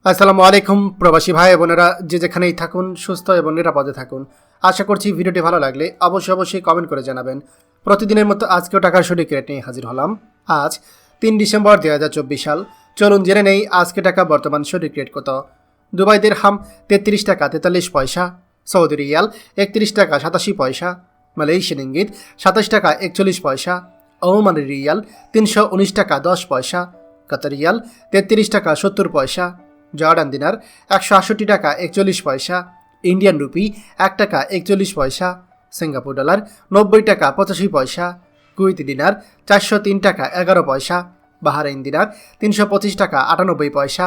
আসসালামু আলাইকুম প্রবাসী ভাই বোনেরা, যে যেখানেই থাকুন সুস্থ এবং নিরাপদে থাকুন। আশা করছি ভিডিওটি ভালো লাগলে অবশ্যই কমেন্ট করে জানাবেন। প্রতিদিনের মতো আজকেও টাকার সঠিক রেট নিয়ে হাজির হলাম। আজ 3 ডিসেম্বর 2024 সাল। চলুন জেনে নেই আজকে টাকা বর্তমান সঠিক রেট কত। দুবাই দিরহাম 33 টাকা 43 পয়সা, সৌদি রিয়াল 31 টাকা 87 পয়সা, মালয়েশিয়ান ইঙ্গিত 27 টাকা 41 পয়সা, ওমানি রিয়াল 319 টাকা 10 পয়সা, কাতার রিয়াল 33 টাকা 70 পয়সা, জর্ডান দিনার 168 টাকা 41 পয়সা, ইন্ডিয়ান রুপি 1 টাকা 41 পয়সা, সিঙ্গাপুর ডলার 90 টাকা 85 পয়সা, কুয়েতি দিনার 403 টাকা 11 পয়সা, বাহারাইন দিনার 325 টাকা 98 পয়সা,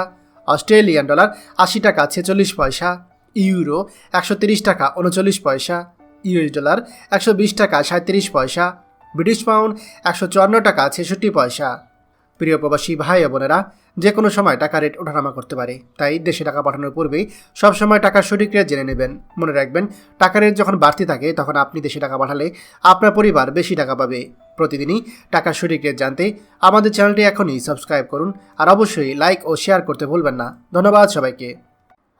অস্ট্রেলিয়ান ডলার 80 টাকা 46 পয়সা, ইউরো 130 টাকা 39 পয়সা, ইউএস ডলার 120 টাকা 37 পয়সা, ব্রিটিশ পাউন্ড 154 টাকা 66 পয়সা। প্রিয় প্রবাসী ভাই বোনেরা, যে কোনো সময় টাকা রেট ওঠানামা করতে পারে, তাই দেশে টাকা পাঠানোর পূর্বেই সবসময় টাকার সঠিক রেট জেনে নেবেন। মনে রাখবেন, টাকা রেট যখন বাড়তি থাকে তখন আপনি দেশে টাকা পাঠালে আপনার পরিবার বেশি টাকা পাবে। প্রতিদিনই টাকার সঠিক রেট জানতে আমাদের চ্যানেলটি এখনই সাবস্ক্রাইব করুন, আর অবশ্যই লাইক ও শেয়ার করতে ভুলবেন না। ধন্যবাদ সবাইকে।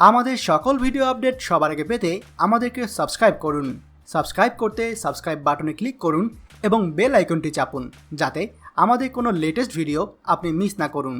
আমাদের সকল ভিডিও আপডেট সবার আগে পেতে আমাদেরকে সাবস্ক্রাইব করুন। সাবস্ক্রাইব করতে সাবস্ক্রাইব বাটনে ক্লিক করুন এবং বেল আইকনটি চাপুন, যাতে আমাদের কোনো লেটেস্ট ভিডিও আপনি মিস না করুন।